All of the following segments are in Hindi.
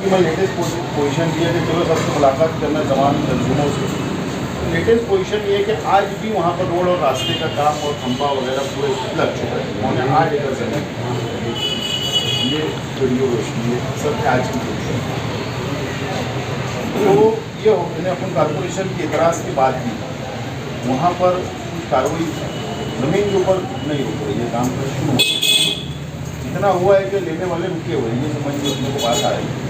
मैं लेटेस्ट पोजीशन की है कि चलो सबसे मुलाकात करना तमाम तंजीमों से। लेटेस्ट पोजीशन ये है कि आज भी वहाँ पर रोड और रास्ते का काम और खंभा वगैरह पूरे लग चुका है। उन्होंने 8 एकड़ जमीन, ये वीडियो रोशनी है सब आज की पोजीशन। तो ये मैंने अपन कॉर्पोरेशन की इतराज़ की बात की, वहाँ पर कार्रवाई ज़मीन के ऊपर नहीं रुक रही है, काम कर शुरू हो इतना हुआ है कि लेने वाले रुके हुए हैं। ये समझ में अपने को बात आ रही है।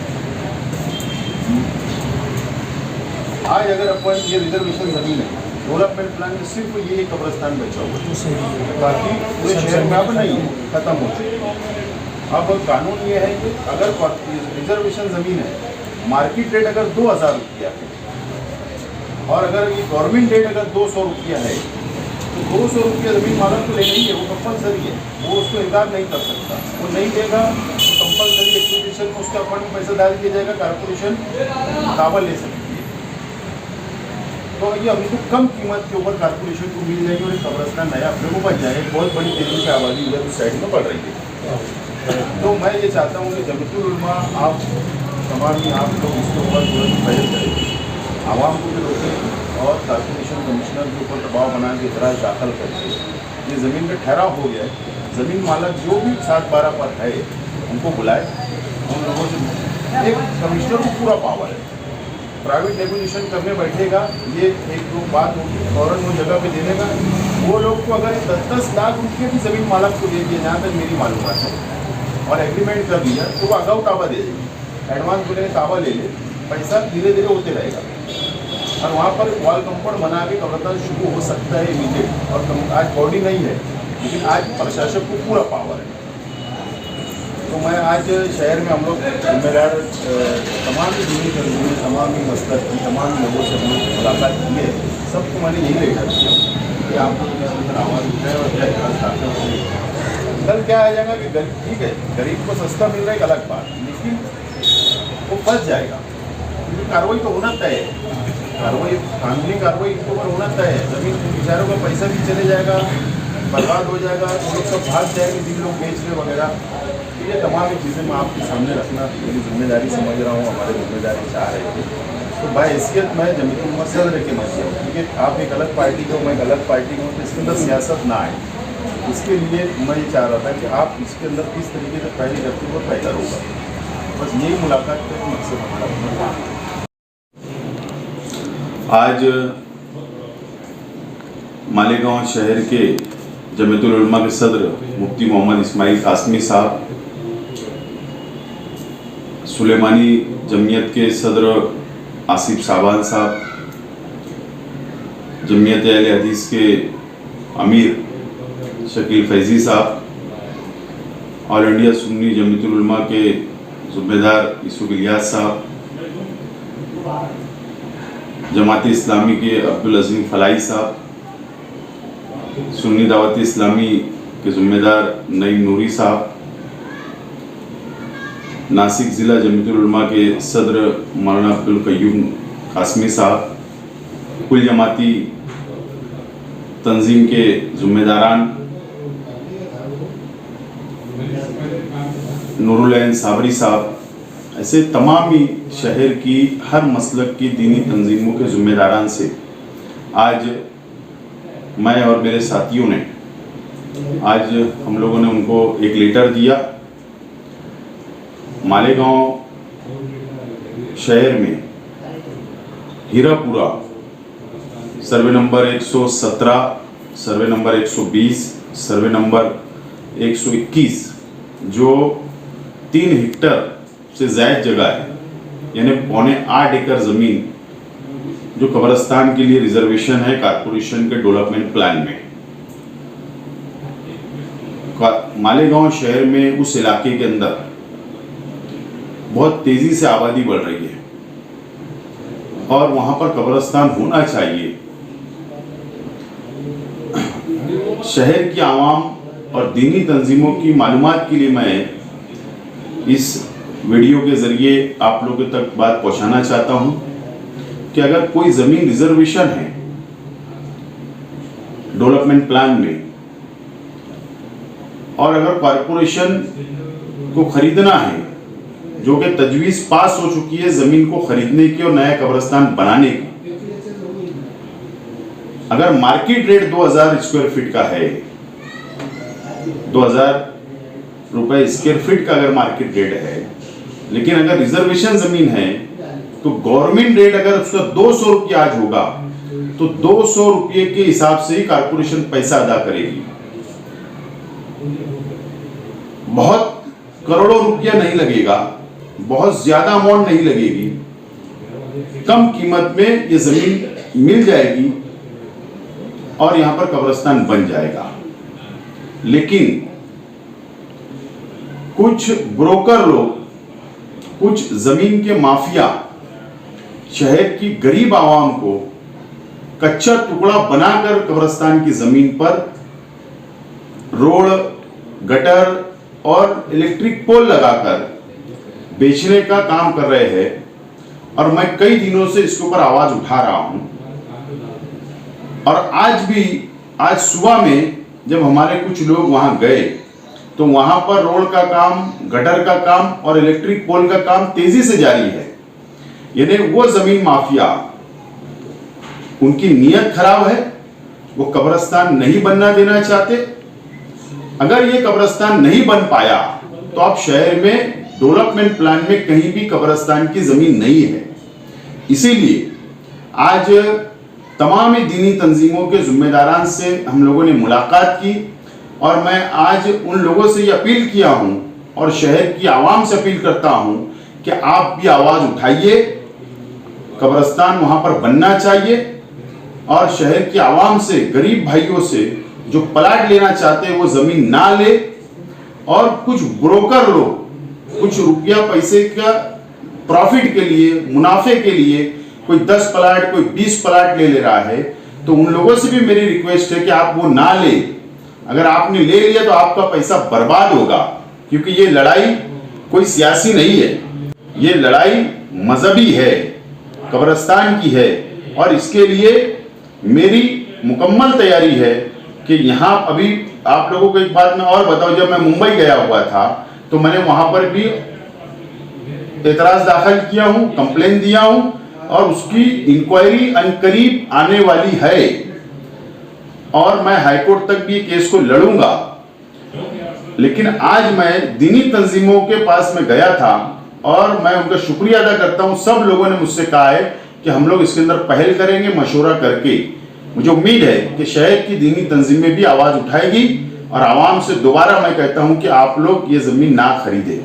आज अगर अपन ये रिजर्वेशन ज़मीन है, डेवलपमेंट प्लान में सिर्फ ये कब्रिस्तान बचा हुआ है, बाकी पूरे शहर में अब नहीं है, ख़त्म हो चुका। अब कानून ये है कि अगर रिजर्वेशन ज़मीन है, मार्केट रेट अगर 2000 रुपया है और अगर ये गवर्नमेंट रेट अगर 200 रुपया है, तो 200 रुपया ज़मीन मालक तो लेना ही है, वो कंपलसरी है, वो उसको इनकार नहीं कर सकता। वो नहीं देगा तो कंपलसरी एक्विजिशन में उसके अकाउंट में पैसा डाल दिया जाएगा, कॉर्पोरेशन दावा ले सकती है। तो ये हमको कम कीमत के ऊपर कॉर्पोरेशन को मिल जाएगी और एक कब्रिस्तान नया अपने को बच जाएगा। बहुत बड़ी तेजी से आबादी उधर उस साइड में बढ़ रही है। तो मैं ये चाहता हूँ कि जमीयतुल उलमा आप तमाम आप लोग इसके ऊपर तुरंत पहल करें, आवाम को भी रोकें और कॉर्पोरेशन कमिश्नर के ऊपर दबाव बना के इतराज़ दाखिल करके ये ज़मीन पे ठहराव हो गया है। ज़मीन मालक जो भी 7-12 पर है उनको बुलाए, उन लोगों से एक कमिश्नर को पूरा पावर है, प्राइवेट नेगोशिएशन करने बैठेगा, ये एक दो बात होगी फ़ौरन वो जगह पे देने का। वो लोग को अगर 10-10 लाख रुपये भी ज़मीन मालक को दे दिया, जहाँ तक मेरी मालूमात है, और एग्रीमेंट कर दिया, तो वो अगाऊ ताबा दे देगी, एडवांस बोले ताबा ले ले, पैसा धीरे धीरे होते रहेगा और वहाँ पर वॉल कंपाउंड बना के कब्रिस्तान शुरू हो सकता है इमीडिएट। और आज बॉडी नहीं है, लेकिन आज प्रशासक को पूरा पावर है। तो मैं आज शहर में हम लोग जिम्मेदार तमाम ही दीनी तंजीमें, तमाम ही मसलक की तमाम लोगों से हम लोग मुलाकात की है। सबको मैंने यही लेटर दिया कि आप लोग इस अंदर आवाज़ उठाएं और क्या इतराज़। कल क्या आ जाएगा कि ठीक है गरीब को सस्ता मिल रहा है एक अलग बात, लेकिन वो फंस जाएगा क्योंकि कार्रवाई तो होना तय है, कार्रवाई कानूनी कार्रवाई इनके ऊपर होना तय है। ज़मीन बेचारों का पैसा भी चले जाएगा, बर्बाद हो जाएगा, वो लोग सब भाग जाएंगे जिन लोग बेच रहे वगैरह। तो ये तमाम चीज़ें मैं आपके सामने रखना मेरी जिम्मेदारी समझ रहा हूँ, हमारे जिम्मेदारी चाह रहे थे। तो बाहैसियत मैं जमीयतुल उलमा सदर के मत जाऊँ, क्योंकि आप एक अलग पार्टी को, मैं एक अलग पार्टी को, तो इसके अंदर सियासत ना आए। इसके लिए मैं ये चाह रहा था कि आप इसके अंदर किस तरीके से पहले करते हो बेहतर होगा। बस यही मुलाकात का मकसद हमारा। आज मालेगांव शहर के जमीयतुल उलमा के सदर मुफ्ती मोहम्मद इस्माइल कासमी साहब, सुलेमानी जमीयत के सदर आसिफ साबान साहब, जमीयत अहले हदीस के अमीर शकील फैज़ी साहब, ऑल इंडिया सुन्नी जमीयतुल उलमा के ज़ुम्मेदार यूसुफ इलियास साहब, जमात इस्लामी के अब्दुल अज़ीम फलाई साहब, सुन्नी दावत इस्लामी के ज़िम्मेदार नईम नूरी साहब, नासिक ज़िला जमीयतुल उलमा के सदर मौलाना अब्दुल क़य्यूम कासमी साहब, कुल जमाती तंजीम के ज़िम्मेदारान नूरुल ऐन साबरी साहब, ऐसे तमाम ही शहर की हर मसलक की दीनी तंजीमों के ज़िम्मेदारान से आज मैं और मेरे साथियों ने आज हम लोगों ने उनको एक लेटर दिया। मालेगांव शहर में Hirapura survey number 117, survey number 120, survey number 121 जो 3 हेक्टर से ज़ायद जगह है, यानी 8.25 एकड़ ज़मीन जो कब्रिस्तान के लिए रिजर्वेशन है कॉर्पोरेशन के डेवलपमेंट प्लान में, मालेगांव शहर में उस इलाके के अंदर बहुत तेज़ी से आबादी बढ़ रही है और वहाँ पर कब्रिस्तान होना चाहिए। शहर की आवाम और दीनी तंजीमों की मालूमात के लिए मैं इस वीडियो के ज़रिए आप लोगों तक बात पहुँचाना चाहता हूँ कि अगर कोई ज़मीन रिजर्वेशन है डेवलपमेंट प्लान में और अगर कॉर्पोरेशन को खरीदना है जो कि तजवीज़ पास हो चुकी है ज़मीन को खरीदने की और नया कब्रिस्तान बनाने की। अगर मार्केट रेट 2000 स्क्वायर फीट का है, 2000 रुपए स्क्वायर फीट का अगर मार्केट रेट है, लेकिन अगर रिजर्वेशन जमीन है तो गवर्नमेंट रेट अगर उसका 200 रुपया आज होगा तो 200 रुपये के हिसाब से ही कारपोरेशन पैसा अदा करेगी। बहुत करोड़ों रुपया नहीं लगेगा, बहुत ज्यादा अमाउंट नहीं लगेगी, कम कीमत में ये जमीन मिल जाएगी और यहां पर कब्रिस्तान बन जाएगा। लेकिन कुछ ब्रोकर लोग, कुछ जमीन के माफिया शहर की गरीब आवाम को कच्चा टुकड़ा बनाकर कब्रिस्तान की जमीन पर रोड, गटर और इलेक्ट्रिक पोल लगाकर बेचने का काम कर रहे हैं। और मैं कई दिनों से इसके ऊपर आवाज उठा रहा हूं। और आज सुबह में जब हमारे कुछ लोग वहां गए तो वहां पर रोड का काम, गटर का काम और इलेक्ट्रिक पोल का काम तेजी से जारी है। यानी वो जमीन माफिया, उनकी नीयत खराब है, वो कब्रिस्तान नहीं बनना देना चाहते। अगर ये कब्रिस्तान नहीं बन पाया तो आप शहर में डेवलपमेंट प्लान में कहीं भी कब्रिस्तान की जमीन नहीं है। इसीलिए आज तमाम दीनी तंजीमों के जिम्मेदारान से हम लोगों ने मुलाकात की और मैं आज उन लोगों से ये अपील किया हूं और शहर की आवाम से अपील करता हूं कि आप भी आवाज उठाइए, कब्रिस्तान वहां पर बनना चाहिए। और शहर की आवाम से, गरीब भाइयों से जो प्लाट लेना चाहते हैं वो जमीन ना ले। और कुछ ब्रोकर लोग कुछ रुपया पैसे का प्रॉफिट के लिए, मुनाफे के लिए कोई 10 प्लाट, कोई 20 प्लाट ले रहा है, तो उन लोगों से भी मेरी रिक्वेस्ट है कि आप वो ना ले। अगर आपने ले लिया तो आपका पैसा बर्बाद होगा, क्योंकि ये लड़ाई कोई सियासी नहीं है, ये लड़ाई मजहबी है, कब्रिस्तान की है। और इसके लिए मेरी मुकम्मल तैयारी है कि यहाँ अभी आप लोगों को एक बात मैं और बताऊं, जब मैं मुंबई गया हुआ था तो मैंने वहां पर भी एतराज दाखिल किया हूं, कंप्लेन दिया हूं और उसकी इंक्वायरी अनकरीब आने वाली है और मैं हाईकोर्ट तक भी केस को लड़ूंगा। लेकिन आज मैं दीनी तंजीमों के पास में गया था और मैं उनका शुक्रिया अदा करता हूं। सब लोगों ने मुझसे कहा है कि हम लोग इसके अंदर पहल करेंगे, मशवरा करके। मुझे उम्मीद है कि शहर की दीनी तंजीमें भी आवाज उठाएगी और आवाम से दोबारा मैं कहता हूं कि आप लोग ये जमीन ना खरीदें।